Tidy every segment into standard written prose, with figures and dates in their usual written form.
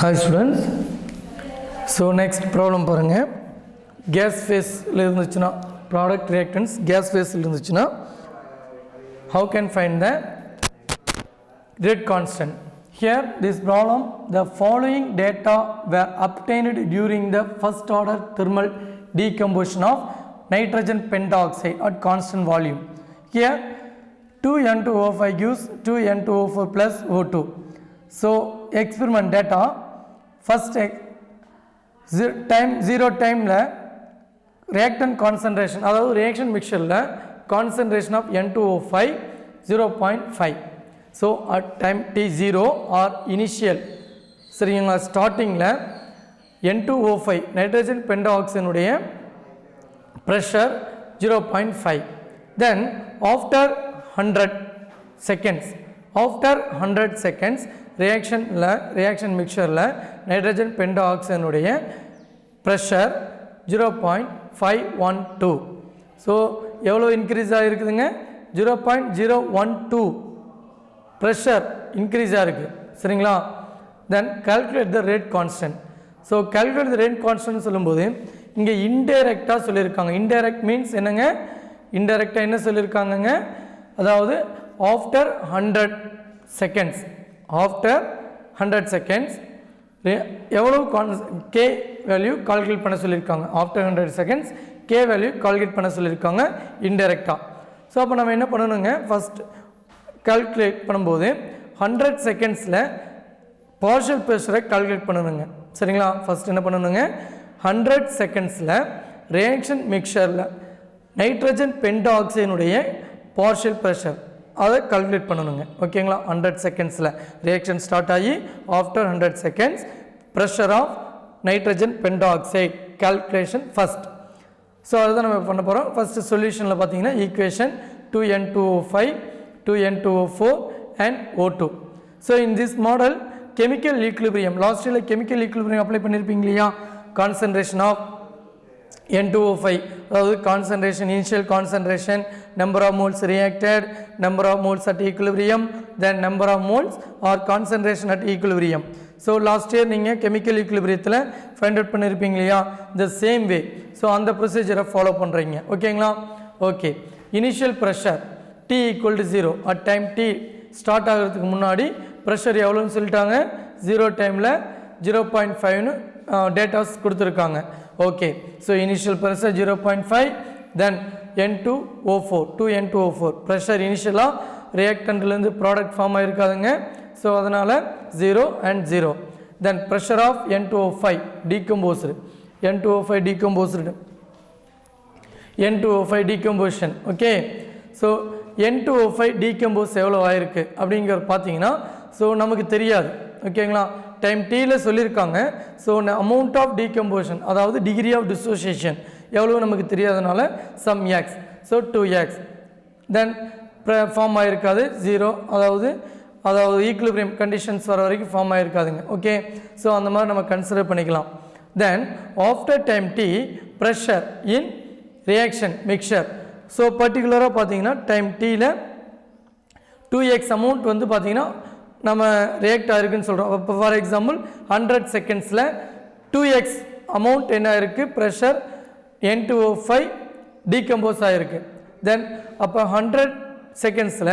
Hi students. So next problem பாருங்க. Gas phase ல இருந்துச்சுனா product reactants gas phase ல இருந்துச்சுனா how can find the rate constant? Here this problem the following data were obtained during the first order thermal decomposition of nitrogen pentoxide at constant volume. Here 2N2O5 gives 2N2O4 plus O2. So experiment data first zero time la reactant concentration அதாவது reaction mixture la concentration of N2O5 0.5. So at time t0 or initial சரிங்களா starting la N2O5 nitrogen pentoxide உடைய pressure 0.5. Then after 100 seconds reaction mixture la nitrogen pentoxide உடைய pressure 0.512. so எவ்வளவு increase ஆயிருக்குதுங்க 0.012 pressure increase ஆயிருக்கு சரிங்களா. then calculate the rate constant. so calculate the rate constant சொல்லும்போது இங்க இன்டைரக்ட்டா சொல்லிருக்காங்க. indirect means என்னங்க, இன்டைரக்ட்டா என்ன சொல்லிருக்காங்கங்க, அதாவது after 100 seconds எவ்வளவு k வேல்யூ கால்குலேட் பண்ண சொல்லியிருக்காங்க. After 100 seconds k value calculate பண்ண சொல்லியிருக்காங்க இன்டைரக்டாக. ஸோ அப்போ நம்ம என்ன பண்ணணுங்க, ஃபஸ்ட் கால்குலேட் பண்ணும்போது 100 secondsல பார்ஷியல் ப்ரெஷரை கால்குலேட் பண்ணணுங்க சரிங்களா. ஃபஸ்ட் என்ன பண்ணணுங்க, 100 secondsல ரியாக்ஷன் மிக்சரில் நைட்ரஜன் பென்டாக்சைனுடைய பார்ஷியல் ப்ரெஷர் அதை கால்குலேட் பண்ணணுங்க ஓகேங்களா. 100 secondsல ரியாக்ஷன் ஸ்டார்ட் ஆகி after 100 seconds pressure of nitrogen pentoxide calculation first. So அதுதான் நம்ம பண்ண போகிறோம். ஃபஸ்ட்டு சொல்யூஷனில் பார்த்தீங்கன்னா equation 2N2O5 2N2O4 and O2. So in this model chemical equilibrium last இயரில் கெமிக்கல் ஈக்லிபிரியம் அப்ளை பண்ணியிருப்பீங்க இல்லையா. கான்சன்ட்ரேஷன் ஆஃப் N2O5 அதாவது concentration, initial concentration, number of moles reacted, number of moles at equilibrium, then number of moles or concentration at equilibrium. So last year நீங்கள் chemical equilibriumத்தில் find out பண்ணியிருப்பீங்க இல்லையா, the same way. So அந்த procedure follow பண்ணுறீங்க ஓகேங்களா. Okay, initial pressure T equal to 0 at time T start ஆகிறதுக்கு முன்னாடி pressure எவ்வளோன்னு சொல்லிட்டாங்க, 0 டைமில் 0.5னு டேட்டாஸ் கொடுத்துருக்காங்க. Okay, so initial pressure 0.5, then N2O4 2N2O4 pressure இனிஷியலாக ரியாக்டன்ட்லேருந்து ப்ராடக்ட் ஃபார்ம் ஆகிருக்காதுங்க. ஸோ அதனால் 0 and 0. Then pressure of N2O5 decomposed N2O5 decomposition okay. So N2O5 decompose எவ்வளோ ஆயிருக்கு அப்படிங்கிறது பார்த்தீங்கன்னா ஸோ நமக்கு தெரியாது ஓகேங்களா. டைம் டீல சொல்லியிருக்காங்க. ஸோ அமௌண்ட் ஆஃப் டீகம்போஷன் அதாவது டிகிரி ஆஃப் டிசோசியேஷன் எவ்வளோ நமக்கு தெரியாதனால சம் எக்ஸ், ஸோ 2x. தென் ஃபார்ம் ஆகிருக்காது 0, அதாவது ஈக்குலிபிரியம் கண்டிஷன்ஸ் வர வரைக்கும் ஃபார்ம் ஆகிருக்காதுங்க ஓகே. ஸோ அந்த மாதிரி நம்ம கன்சிடர் பண்ணிக்கலாம். Then after time T pressure in reaction mixture. So பர்டிகுலராக பார்த்தீங்கன்னா டைம் டீயில் 2x அமௌண்ட் வந்து பார்த்தீங்கன்னா நம்ம ரியாக்ட் ஆகிருக்குன்னு சொல்கிறோம். இப்போ ஃபார் எக்ஸாம்பிள் 100 secondsல 2x அமௌண்ட் என்ன இருக்குது, ப்ரெஷர் N2O5 டீகம்போஸ் ஆகிருக்கு. தென் அப்போ 100 secondsல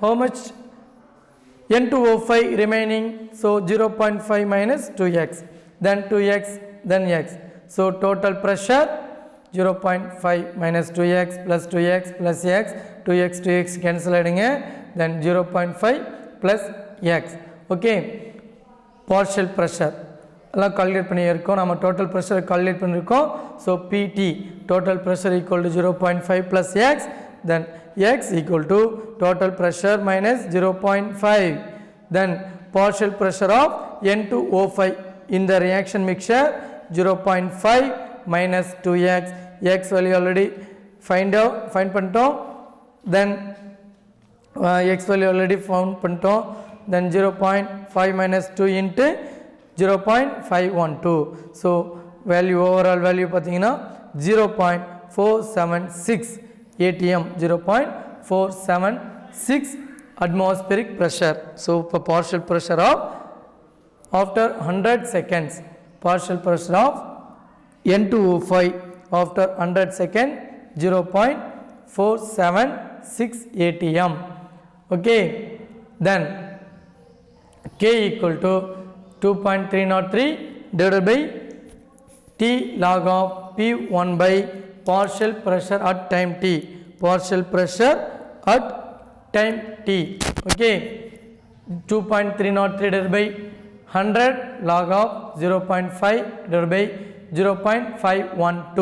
how much N2O5 remaining, so 0.5 minus 2x, then 2x, then x. So total pressure 0.5 minus 2x plus 2x plus x, 2x cancel ஆகிடுங்க. then 0.5 plus x okay. Partial pressure எல்லாம் calculate பண்ணியிருக்கோம், நம்ம total pressure calculate பண்ணியிருக்கோம். So PT total pressure equal to 0.5 plus x, then x equal to total pressure minus 0.5. Then partial pressure of N2O5 இந்த reaction mixture 0.5 minus 2x, x value already find பண்ணிட்டோம். Then x value already found பண்ணிட்டோம். then 0.5 minus 2 into 0.512. so value overall value பார்த்தீங்கன்னா 0.476 atm 0.476 atmospheric pressure. so இப்போ partial pressure of after 100 seconds. Partial pressure of N2O5 after 100 seconds 0.476 atm. Okay, then K equal to 2.303 divided by T log of P1 by partial pressure at time T. Partial pressure at time T. Okay, 2.303 divided by 100 log of 0.5 divided by 0.512.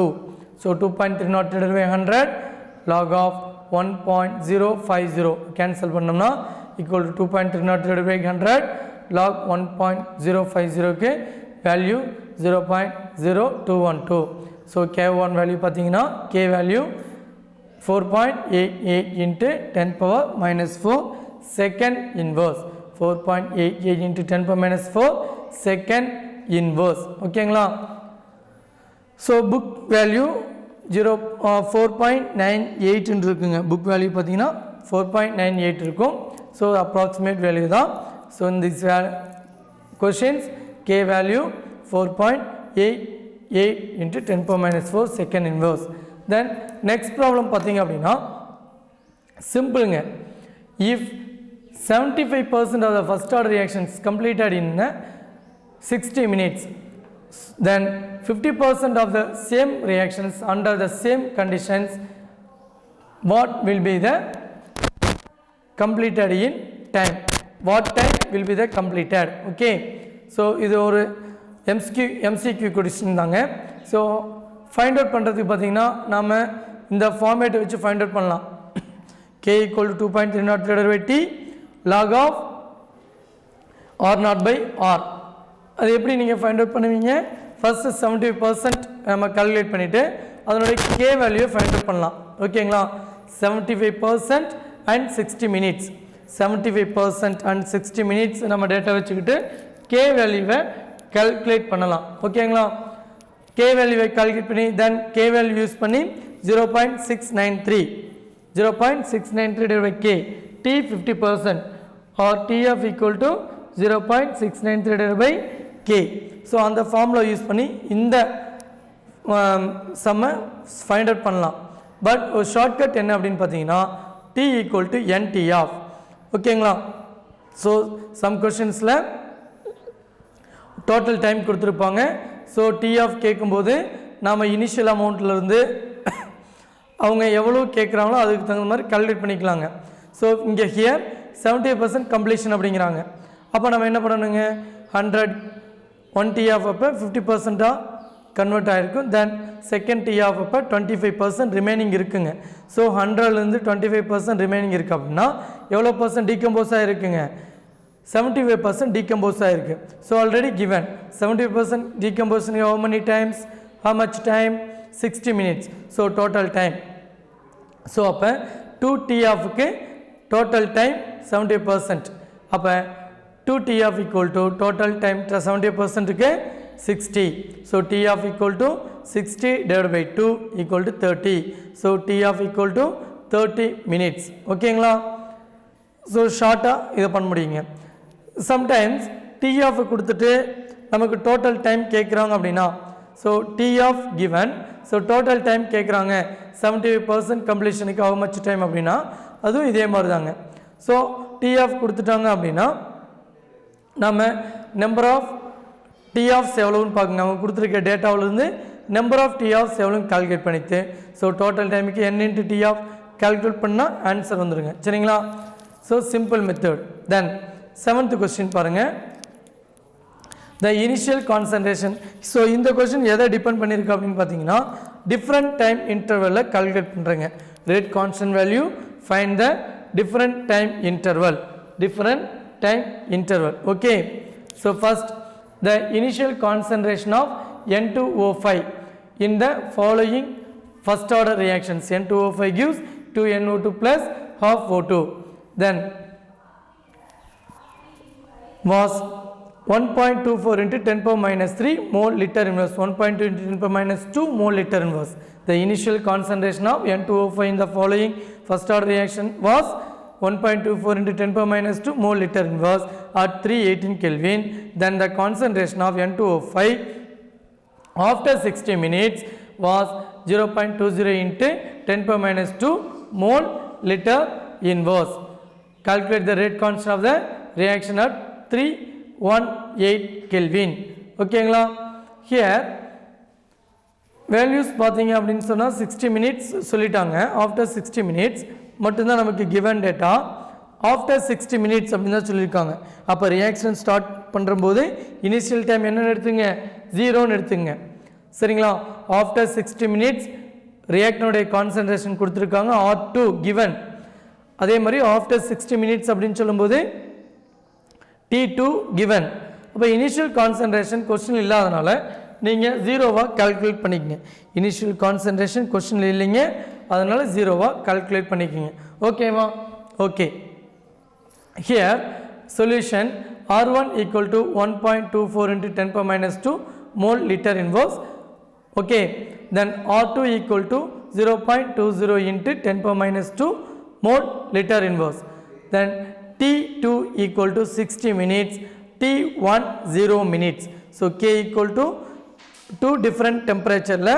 So 2.303 divided by 100 log of 1.050 cancel பண்ணோம்னா equal to 2.303 divided by 100 log 1.050 க்கு value 0.0212. So K1 value பார்த்தீங்கன்னா K value 4.88 into 10 power minus 4 second inverse. 4.88 into 10 power minus 4 second inverse. ஓகேங்களா? So book value 4.98 என்று இருக்குங்க. book value பார்த்தீங்கன்னா 4.98 இருக்கும். So approximate value தான். So in this questions K value 4.88 into 10 power minus 4 second inverse. Then next problem பார்த்தீங்க அப்படின்னா சிம்பிளுங்க. if 75% of the first order reactions completed in 60 minutes, then 50% of the same reactions under the same conditions, what will be the completed in time? What time will be the completed? Okay, so இது ஒரு MCQ question தாங்க. So find out பண்ணுறதுக்கு பார்த்தீங்கன்னா நாம் இந்த ஃபார்மேட்டை வச்சு find out பண்ணலாம். K equal to 2.303 divided by T log of R0 by R. அது எப்படி நீங்கள் ஃபைண்ட் அவுட் பண்ணுவீங்க? ஃபர்ஸ்ட் 75% நம்ம கால்குலேட் பண்ணிவிட்டு அதனுடைய K வேல்யூவை ஃபைண்ட் அவுட் பண்ணலாம். ஓகேங்களா? 75% and 60 minutes. 75% and 60 minutes நம்ம டேட்டா வச்சுக்கிட்டு K வேல்யூவை கால்குலேட் பண்ணலாம். ஓகேங்களா? K வேல்யூவை கால்குலேட் பண்ணி தென் K வேல்யூ யூஸ் பண்ணி 0.693 divided by K T 50% or T of equal to 0.693 divided by K. So அந்த ஃபார்முலா யூஸ் பண்ணி இந்த சம்மை ஃபைண்ட் அவுட் பண்ணலாம். பட் ஒரு ஷார்ட்கட் என்ன அப்படின்னு பார்த்தீங்கன்னா T equal to NT of. ஓகேங்களா? ஸோ சம் கொஷின்ஸில் டோட்டல் டைம் கொடுத்துருப்பாங்க. ஸோ T ஆஃப் கேட்கும்போது நாம் இனிஷியல் அமௌண்ட்லேருந்து அவங்க எவ்வளோ கேட்குறாங்களோ அதுக்கு தகுந்த மாதிரி கால்குலேட் பண்ணிக்கலாங்க. ஸோ இங்கே ஹியர் 70% கம்ப்ளீஷன் அப்படிங்கிறாங்க. அப்போ நம்ம என்ன பண்ணணுங்க? 1 T ஆஃப் அப்போ 50%ஆக கன்வெர்ட் ஆகிருக்கும். தென் செகண்ட் T ஆஃப் அப்போ 25% ரிமைனிங் இருக்குங்க. ஸோ 100லேருந்து 25% ரிமைனிங் இருக்குது அப்படின்னா எவ்வளோ பர்சன்ட் டீகம்போஸ் ஆகிருக்குங்க? 75% டீகம்போஸ் ஆகிருக்கு. So already given 75% decomposition how many times? how much time? 60 minutes. So total time. So அப்போ 2T ஆஃப்க்கு டோட்டல் டைம் 70%. அப்போ 2T half equal to total time 70%க்கு 60. So T half equal to 60 divided by 2 equal to 30. So T half equal to 30 minutes. ஓகேங்களா? So ஷார்ட்டாக இதை பண்ண முடியுங்க. Sometimes T of கொடுத்துட்டு நமக்கு டோட்டல் டைம் கேட்குறாங்க அப்படின்னா so T of given so total time கேட்குறாங்க 75% கம்ப்ளீஷனுக்கு how much டைம் அப்படின்னா அதுவும் இதே மாதிரி தாங்க. ஸோ T ஆஃப் கொடுத்துட்டாங்க அப்படின்னா நம்ம நம்பர் ஆஃப் T ஆஃப்ஸ் எவ்வளோன்னு பார்க்குங்க. அவங்க கொடுத்துருக்க டேட்டாவிலேருந்து நம்பர் ஆஃப் T ஆஃப்ஸ் எவ்வளோன்னு கால்குலேட் பண்ணிட்டு ஸோ டோட்டல் டைமுக்கு n into T half calculate பண்ணால் ஆன்சர் வந்துடுங்க. சரிங்களா? So simple method. Then 7th question பாருங்கள். The initial concentration. ஸோ இந்த கொஸ்டின் எதை டிபெண்ட் பண்ணியிருக்கு அப்படின்னு பார்த்தீங்கன்னா டிஃப்ரெண்ட் டைம் இன்டர்வலில் கால்குலேட் பண்ணுறேங்க. Rate constant value find the different time interval. Different time interval. Okay. So first the initial concentration of N2O5 in the following first order reactions. N2O5 gives 2NO2 plus half O2. Then was 1.24 into 10 power minus 3 mole liter inverse. 1.2 into 10 power minus 2 mole liter inverse. The initial concentration of N2O5 in the following first order reaction was 1.24 into 10 power minus 2 mole liter inverse at 318 Kelvin. Then the concentration of N2O5 after 60 minutes was 0.20 into 10 power minus 2 mole liter inverse. Calculate the rate constant of the reaction at 318 Kelvin. Okay, here values பார்த்தீங்க அப்படின்னு சொன்னால் 60 minutes சொல்லிட்டாங்க. After 60 minutes மட்டும்தான் நமக்கு given data. After 60 minutes அப்படின்னு தான் சொல்லியிருக்காங்க. அப்போ ரியாக்ஷன் ஸ்டார்ட் பண்ணுறம்போது இனிஷியல் டைம் என்னென்னு எடுத்துங்க, 0ன்னு எடுத்துங்க. சரிங்களா? ஆஃப்டர் 60 minutes ரியாக்டனுடைய கான்சன்ட்ரேஷன் கொடுத்துருக்காங்க R2 given. அதே மாதிரி ஆஃப்டர் 60 minutes அப்படின்னு சொல்லும்போது T2 given. அப்போ இனிஷியல் கான்சன்ட்ரேஷன் கொஸ்டின் இல்லாதனால நீங்கள் 0வாக கால்குலேட் பண்ணிக்கங்க. இனிஷியல் கான்சன்ட்ரேஷன் கொஸ்டினில் இல்லைங்க, அதனால் 0வாக கால்குலேட் பண்ணிக்கோங்க. ஓகேவா? Okay. Here solution R1 equal to 1.24 into 10 power minus 2 mole liter inverse. Okay, then R2 equal to 0.20 into 10 power minus 2 mole liter inverse. Then T2 equal to 60 minutes, T1 0 minutes. So K equal to 2 different temperature la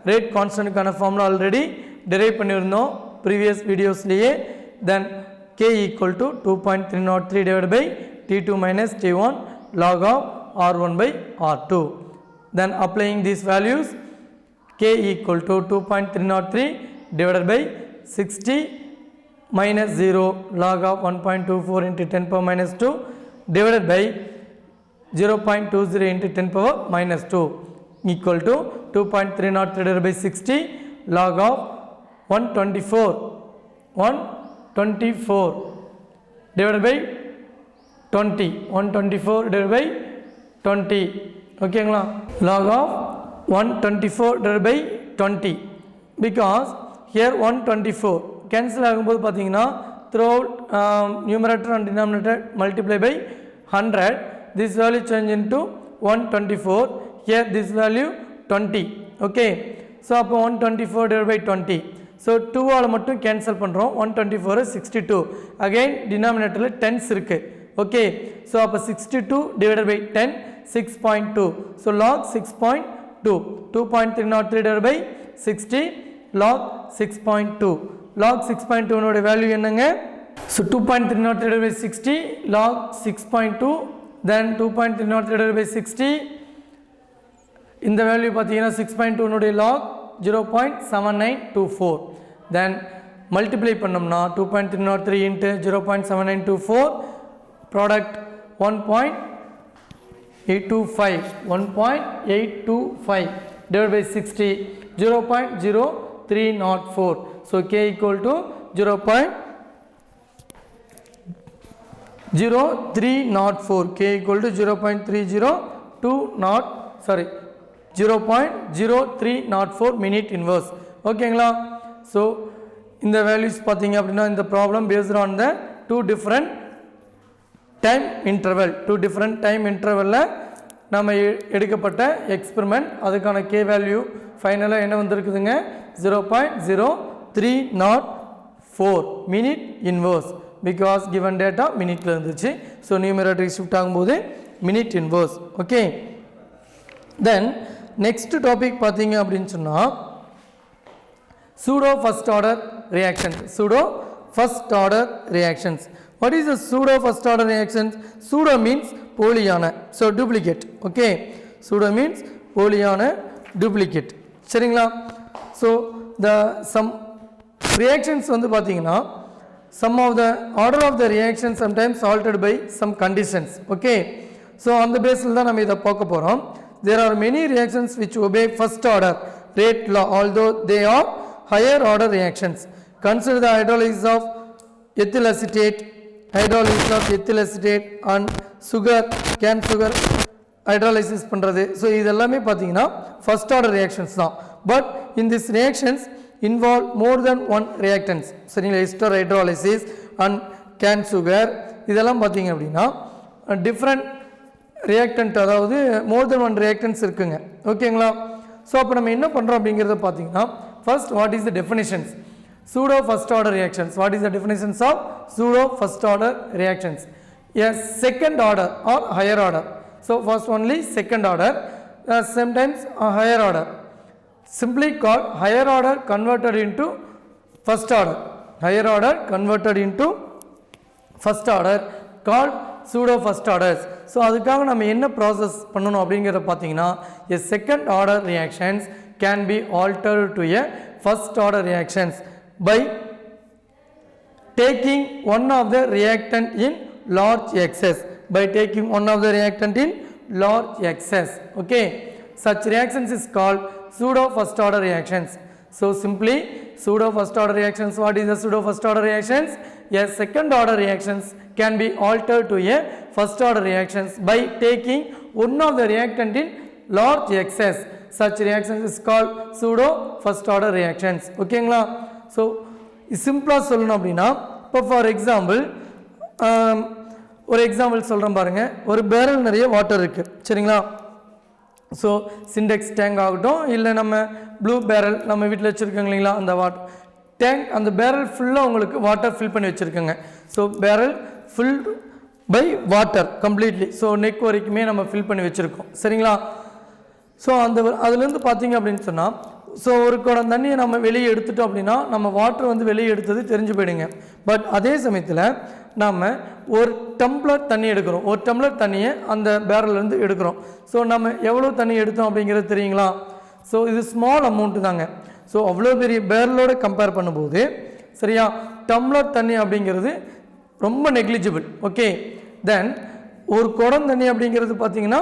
rate constant kana formula already derive பண்ணிருந்தோம் previous videos liye. Then K equal to 2.303 divided by T2 minus T1 log of R1 by R2. Then applying these values, K equal to 2.303 divided by 60 minus 0 log of 1.24 into 10 power minus 2 divided by 0.20 into 10 power minus 2 equal to 2.303 divided by 60 log of 124 divided by 20, 124 divided by 20. Okay, log of 124 divided by 20, because here 124 cancel ஆகும்போது பார்த்தீங்கன்னா throughout numerator and denominator multiply by 100, this value change into 124. Here this value 20. Okay, so அப்போ 124 divided by 20. So 2 all மட்டும் cancel பண்ணுறோம். 124 62. Again denominator tens இருக்கு. Okay, so அப்போ 62 divided by 10 6.2. So log 6.2. 2.303 divided by 60 log 6.2. log 6.2 நோட value என்னங்க? So 2.303 divided by 60 log 6.2. then 2.303 divided by 60, இந்த value பார்த்தீங்கன்னா 6.2 நோட log 0.7924. then multiply பண்ணோம்னா 2.303 into 0.7924 product 1.825 divided by 60 0.0304. so K equal to 0.0304. K equal to 0.0304 minute inverse. ஓகேங்களா? So இந்த values பார்த்தீங்க அப்படின்னா இந்த problem based on the two different time இன்டர்வலில் நம்ம எடுக்கப்பட்ட எக்ஸ்பெரிமெண்ட். அதுக்கான கே வேல்யூ ஃபைனலாக என்ன வந்திருக்குதுங்க? 0.0304 minute inverse. Because given data மினிட்ல இருந்துச்சு. ஸோ நியூமரேட்டர் ஷிஃப்ட் ஆகும்போது minute inverse. Okay, then next topic பார்த்தீங்க அப்படின்னு சொன்னால் pseudo first order reactions. What is the pseudo first order reactions? Pseudo means போலியான, so duplicate. Okay, pseudo means போலியான, duplicate. சரிங்களா? so the some reactions வந்து பார்த்தீங்கன்னா some of the order of the reaction sometimes altered by some conditions. Okay, so on the basis தான் நம்ம இதை பார்க்க போகிறோம். There are many reactions which obey first order rate law, although they are higher order reactions. Consider the hydrolysis of ethyl acetate and sugar, cane sugar hydrolysis பண்ணுறது. So இதெல்லாமே பார்த்தீங்கன்னா first order reactions தான். But in this reactions involve more than one reactants. சரிங்களா? Ester hydrolysis and cane sugar இதெல்லாம் பார்த்தீங்க அப்படின்னா different reactant, அதாவது மோர் than one reactance இருக்குங்க. ஓகேங்களா? ஸோ அப்போ நம்ம என்ன பண்ணுறோம் அப்படிங்கிறத பார்த்தீங்கன்னா first what is the definitions. pseudo first order reactions. What is the definitions of pseudo first order reactions? Yes, second order or higher order. So first only second order, sometimes a higher order, simply called higher order converted into first order, higher order converted into first order called pseudo first orders. So அதுக்காக நம்ம என்ன process பண்ணணும் அப்படிங்கறத பாத்தீங்கன்னா a second order reactions can be altered to a first order reactions by taking one of the reactant in large excess, by taking one of the reactant in large excess. Okay, such reactions is called pseudo first order reactions. So simply pseudo first order reactions, what is the pseudo first order reactions? Yes, second order reactions can be altered to a first order reactions by taking one of the reactant in large excess. Such reactions is called pseudo first order reactions. ஓகேங்களா? So சிம்பிளாக சொல்லணும் அப்படின்னா இப்போ for example ஒரு example சொல்கிறேன் பாருங்கள். ஒரு barrel நிறைய வாட்டர் இருக்குது, சரிங்களா? ஸோ சிண்டெக்ஸ் டேங்க் ஆகட்டும், இல்லை நம்ம ப்ளூ பேரல் நம்ம வீட்டில் வச்சுருக்கோங்க இல்லைங்களா, அந்த வாட்டர் டேங்க், அந்த பேரல் ஃபுல்லாக உங்களுக்கு வாட்டர் ஃபில் பண்ணி வச்சுருக்கோங்க. So barrel fill by water completely, so neck வரைக்குமே நம்ம ஃபில் பண்ணி வச்சுருக்கோம், சரிங்களா? ஸோ அதுலேருந்து பார்த்தீங்க அப்படின்னு சொன்னால், ஸோ ஒரு குடம் தண்ணியை நம்ம வெளியே எடுத்துட்டோம் அப்படின்னா நம்ம வாட்டர் வந்து வெளியே எடுத்தது தெரிஞ்சு போயிடுங்க. பட் அதே சமயத்தில் நம்ம ஒரு டம்ளர் தண்ணி எடுக்கிறோம், ஒரு டம்ளர் தண்ணியை அந்த பேரல்லேருந்து எடுக்கிறோம். ஸோ நம்ம எவ்வளோ தண்ணி எடுத்தோம் அப்படிங்கிறது தெரியுங்களா? ஸோ இது ஸ்மால் அமௌண்ட்டு தாங்க. ஸோ அவ்வளோ பெரிய பேரலோடு கம்பேர் பண்ணும்போது சரியா, டம்ளர் தண்ணி அப்படிங்கிறது ரொம்ப நெக்லிஜிபிள். ஓகே, தென் ஒரு குடம் தண்ணி அப்படிங்கிறது பார்த்திங்கன்னா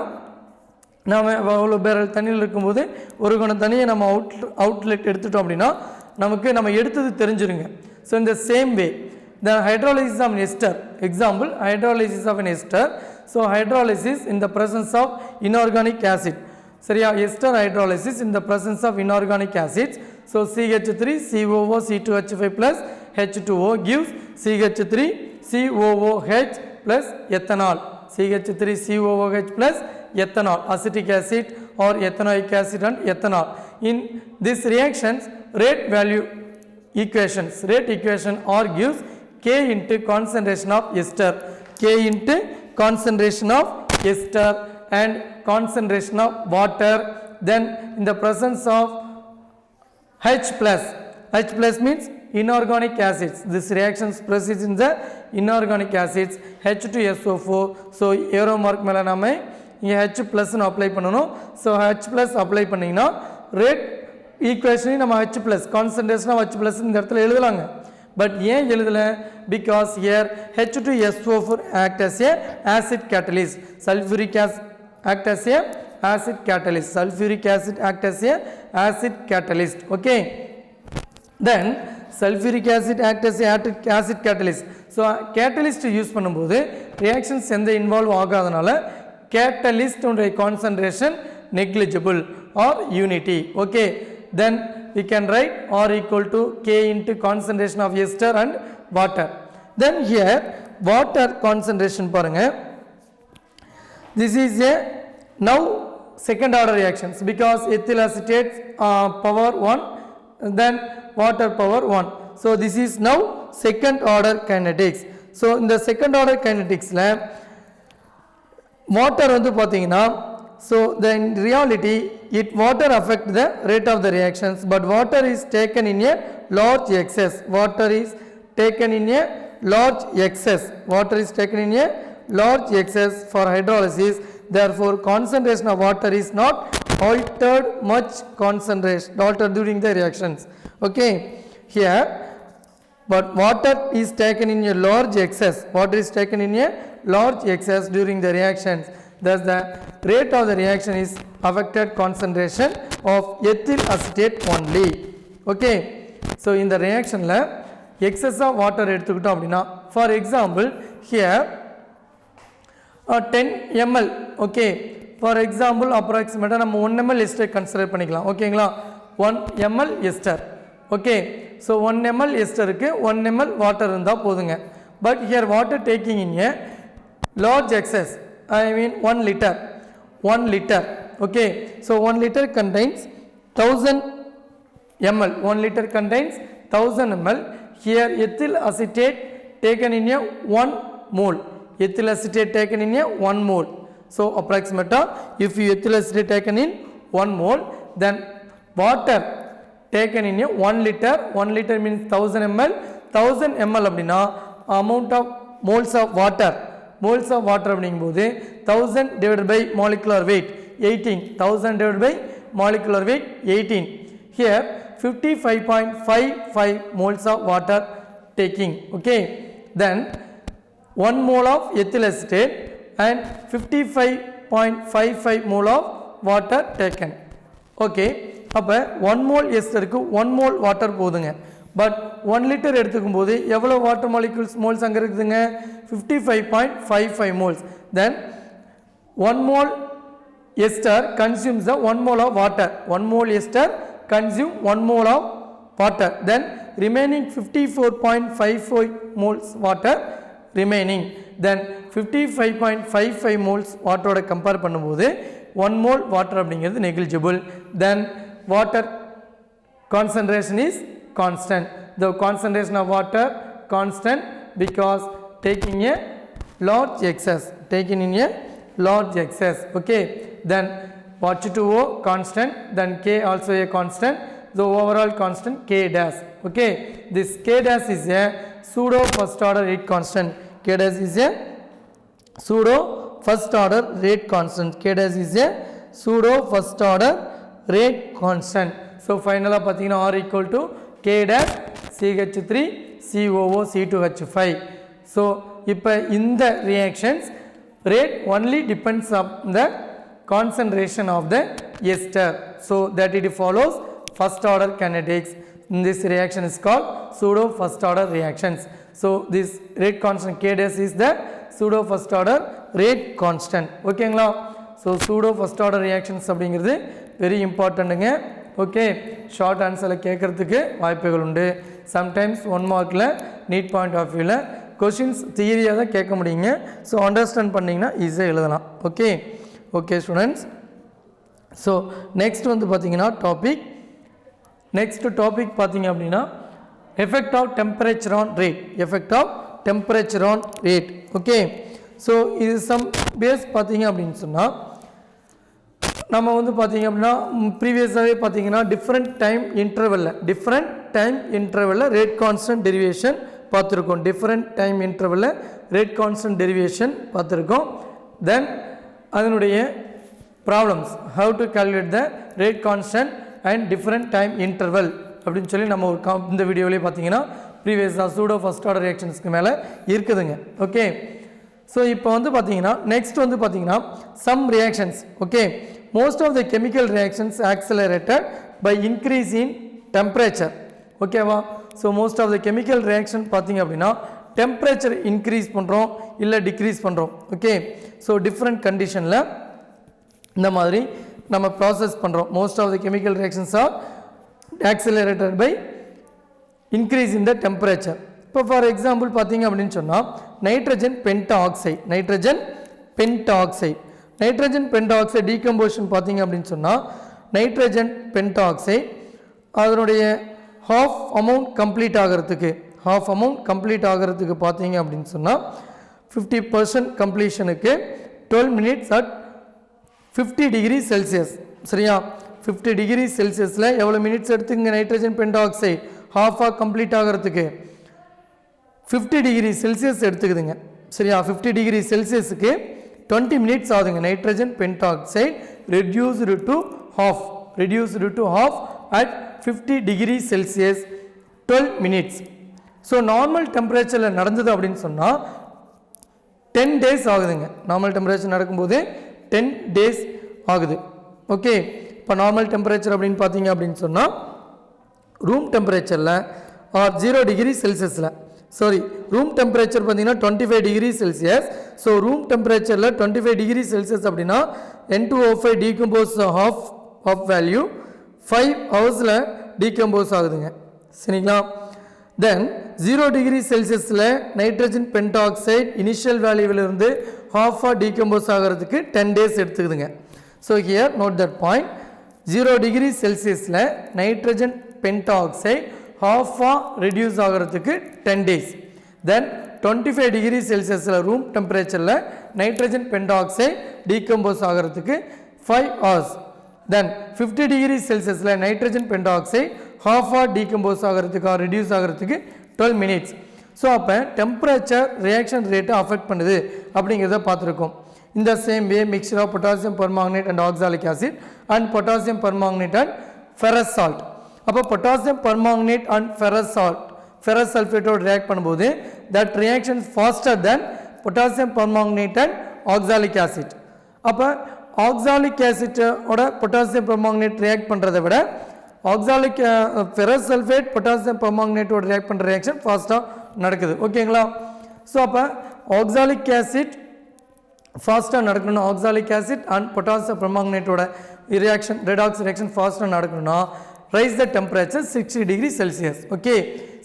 நாம் அவ்வளோ பேரல் தண்ணியில் இருக்கும்போது ஒரு குடம் தண்ணியை நம்ம அவுட்லெட் எடுத்துட்டோம் அப்படின்னா நமக்கு நம்ம எடுத்தது தெரிஞ்சிருங்க. ஸோ இந்த same way the hydrolysis of an ester, example hydrolysis of an ester. So hydrolysis in the presence of inorganic acid, சரியா, ester hydrolysis in the presence of inorganic acids. So CH3 COO C2H5 plus H2O gives CH3 COOH plus ethanol, CH3 COOH plus ethanol, acetic acid or ethanoic acid and ethanol. In these reactions rate value equations, rate equation argues K into concentration of ester, K into concentration of ester and concentration of water, then in the presence of H plus, H plus means inorganic acids, this reactions proceeds in the inorganic acids, H2SO4. So arrow mark மேல நாம இங்க H plus னு apply பண்ணனும். So H plus apply பண்ணீங்கன்னா rate equation நம்ம H plus concentration of H plus இந்த இடத்துல எழுதலாங்க. But ஏன் எழுதல? Because here H2SO4 act as a acid catalyst, sulfuric acid act as a acid catalyst, sulfuric acid act as a acid catalyst. Okay, then sulfuric acid act as a acid catalyst. So catalyst use பண்ணும்போது reactions எந்த involve ஆகாதனால catalyst உடைய concentration negligible or unity. Okay, then we can write R equal to K into concentration of ester and water. Then here water concentration பாருங்க, this is a now second order reactions because ethyl acetate power 1 then water power 1. So this is now second order kinetics. So in the second order kinetics la water வந்து பாத்தீங்கன்னா, so then in reality it water affect the rate of the reactions, but water is taken in a large excess, water is taken in a large excess, water is taken in a large excess for hydrolysis. Therefore concentration of water is not altered much, concentration altered during the reactions. Okay, here but water is taken in a large excess, water is taken in a large excess during the reactions, thus the rate of the reaction is affected concentration of ethyl acetate only. Okay, so in the reaction la excess of water எடுத்துக்கிட்டோம் அப்படின்னா, for example here 10 ml. Okay, for example approximately நம்ம 1 ml ester consider பண்ணிக்கலாம். ஓகேங்களா, 1 ml ester. Okay, so 1 ml ester க்கு 1 ml water இருந்தா போதுங்க. But here water taking in a large excess, I mean 1 liter, 1 liter. Okay, so 1 liter contains 1000 ml, 1 liter contains 1000 ml. Here ethyl acetate taken in a 1 mole. Ethyl acetate taken in a 1 mole. So approximately if you ethyl acetate taken in 1 mole, then water taken in a 1 liter. 1 liter means 1000 ml. 1000 ml அப்படினா amount of moles of water. Moles of water அப்படிங்கும்போது 1000 divided by molecular weight 18. 1000 divided by molecular weight 18. Here 55.55 moles of water taking. Okay. Then 1 mole of ethyl acetate and 55.55 mole of water taken. Okay. அப்போ 1 mole எஸ்டருக்கு 1 mole water போதுங்க. But 1 litre எடுத்துக்கும் போது எவ்வளோ water molecules moles அங்கே இருக்குதுங்க? 55.55 moles. Then 1 mole ester consumes the 1 mole of water. 1 mole ester consume 1 mole of water. Then remaining 54.55 moles water remaining. Then 55.55 moles water compare பண்ணும்போது 1 mole water அப்படிங்கிறது negligible. Then water concentration is constant. The concentration of water constant because taking a large excess. Taken in a large excess. Okay. Then H2O constant. Then K also a constant. The overall constant K dash. Okay. This K dash is a pseudo first order rate constant. K dash is a pseudo first order rate constant. K dash is a pseudo first order rate constant. So finally பார்த்தீங்கன்னா R equal to K dash CH3 COO C2H5. So இப்போ இந்த reactions rate only depends on the concentration of the ester. So that it follows first order kinetics. This reaction is called pseudo first order reactions. So this rate constant K dash is the pseudo first order rate constant. ஓகேங்களா? So pseudo first order reactions அப்படிங்கிறது very importantங்க. Okay, short ஆன்சரில் கேட்குறதுக்கு வாய்ப்புகள் உண்டு. Sometimes 1 மார்க்கில் NEET point of view questions தியரியாக தான் கேட்க முடியுங்க. ஸோ அண்டர்ஸ்டாண்ட் பண்ணிங்கன்னா ஈஸியாக எழுதலாம். Okay okay students. So next வந்து பார்த்தீங்கன்னா நெக்ஸ்ட் டாபிக் பார்த்தீங்க அப்படின்னா effect of temperature on rate. Effect of temperature on rate. Okay. So இது சம் பேஸ் பார்த்தீங்க அப்படின்னு சொன்னால் நம்ம வந்து பார்த்தீங்க அப்படின்னா ப்ரீவியஸாகவே பார்த்தீங்கன்னா டிஃப்ரெண்ட் டைம் இன்டர்வலில் ரேட் கான்ஸ்டன்ட் டெரிவேஷன் பார்த்துருக்கோம். டிஃப்ரெண்ட் டைம் இன்டர்வலில் ரேட் கான்ஸ்டன்ட் டெரிவேஷன் பார்த்துருக்கோம். தென் அதனுடைய problems how to calculate the rate constant and different time interval அப்படின்னு சொல்லி நம்ம ஒரு இந்த வீடியோவிலே பார்த்தீங்கன்னா ப்ரீவியஸாக சூடோ ஃபர்ஸ்ட் ஆர்டர் ரியாக்ஷன்ஸ்க்கு மேலே இருக்குதுங்க. ஓகே. ஸோ இப்போ வந்து பார்த்தீங்கன்னா நெக்ஸ்ட் வந்து பார்த்தீங்கன்னா some reactions. Okay. Most of the chemical reactions accelerated by increase in temperature. ஓகேவா? So most of the chemical reaction பார்த்தீங்க அப்படின்னா டெம்பரேச்சர் இன்க்ரீஸ் பண்ணுறோம் இல்லை டிக்ரீஸ் பண்ணுறோம். ஓகே. ஸோ டிஃப்ரெண்ட் கண்டிஷனில் இந்த மாதிரி நம்ம ப்ராசஸ் பண்ணுறோம். Most of the chemical reactions are accelerated by increase in the temperature. இப்போ ஃபார் எக்ஸாம்பிள் பார்த்தீங்க அப்படின்னு சொன்னால் நைட்ரஜன் பென்டாக்சைடு டீகம்போசிஷன் பார்த்தீங்க அப்படின்னு சொன்னால் நைட்ரஜன் பென்டாக்சைடு அதனுடைய ஹாஃப் அமௌண்ட் கம்ப்ளீட் ஆகிறதுக்கு பார்த்தீங்க அப்படின்னு சொன்னால் 50% கம்ப்ளீஷனுக்கு 12 minutes at 50 degrees Celsius. சரியா? 50 degrees Celsiusல எவ்வளோ மினிட்ஸ் எடுத்துங்க நைட்ரஜன் பென்டாக்சைடு ஹாஃபாக கம்ப்ளீட் ஆகிறதுக்கு 50 degrees Celsius எடுத்துக்குதுங்க. சரியா? 50 degrees Celsiusக்கு 20 minutes ஆகுதுங்க. Nitrogen pentoxide reduced to half at 50 degrees Celsius 12 minutes. So normal டெம்பரேச்சரில் நடந்தது அப்படின்னு சொன்னால் 10 days ஆகுதுங்க. நார்மல் டெம்பரேச்சர் நடக்கும்போது 10 days ஆகுது. ஓகே. இப்போ நார்மல் டெம்பரேச்சர் அப்படின்னு பார்த்தீங்க அப்படின்னு சொன்னால் ரூம் டெம்பரேச்சரில் ஆர் 0 degree Celsiusல ரூம் டெம்பரேச்சர் பார்த்தீங்கன்னா 25 degree Celsius. ஸோ ரூம் டெம்பரேச்சரில் 25 degree Celsius அப்படின்னா N2O5 decompose half value 5 hours decompose ஆகுதுங்க. சரிங்களா? தென் 0 degree Celsiusல நைட்ரஜன் பென்டாக்சைடு இனிஷியல் வேல்யூவிலிருந்து ஹாஃபாக டீகம்போஸ் ஆகிறதுக்கு 10 days எடுத்துக்குதுங்க. So here note that point. 0 degree Celsiusல நைட்ரஜன் பென்டாக்சைடு half-ஆ ரெடியூஸ் ஆகிறதுக்கு 10 days. Then 25 degree Celsiusல ரூம் டெம்பரேச்சரில் நைட்ரஜன் பென்டாக்சைடு டீகம்போஸ் ஆகிறதுக்கு 5 hours. Then 50 degree Celsiusல நைட்ரஜன் பென்டாக்சைடு half-ஆ டீகம்போஸ் ஆகிறதுக்கு ரெடியூஸ் ஆகிறதுக்கு 12 minutes. ஸோ அப்போ டெம்பரேச்சர் ரியாக்ஷன் ரேட்டை அஃபெக்ட் பண்ணுது அப்படிங்கிறத பார்த்துருக்கோம். இந்த same way mixture of potassium permanganate and oxalic acid and potassium permanganate and ferrous salt. அப்போ potassium permanganate and ferrous salt ferrous சல்ஃபேட்டோடு ரியாக்ட் பண்ணும்போது that reaction faster than potassium permanganate and oxalic acid. அப்போ oxalic ஆசிட்டோட potassium permanganate react பண்ணுறதை விட oxalic ferrous sulphate potassium பெர்மாங்கனேட்டோட react பண்ணுற reaction ஃபாஸ்ட்டாக நடக்குது. ஓகேங்களா? ஸோ அப்போ ஆக்சாலிக் ஆசிட் ஃபாஸ்ட்டாக நடக்கணும், oxalic acid and potassium பெர்மாங்கனேட்டோட reaction redox reaction ஃபாஸ்ட்டாக நடக்கணும்னா raise the temperature 60 degree Celsius. Okay,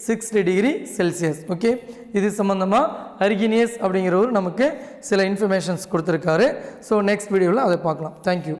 60 degree Celsius. Okay, இது சம்மந்தமாக அரிகினியஸ் அப்படிங்கிறவர் நமக்கு சில இன்ஃபர்மேஷன்ஸ் கொடுத்துருக்காரு. ஸோ நெக்ஸ்ட் வீடியோவில் அதை பார்க்கலாம். தேங்க்யூ.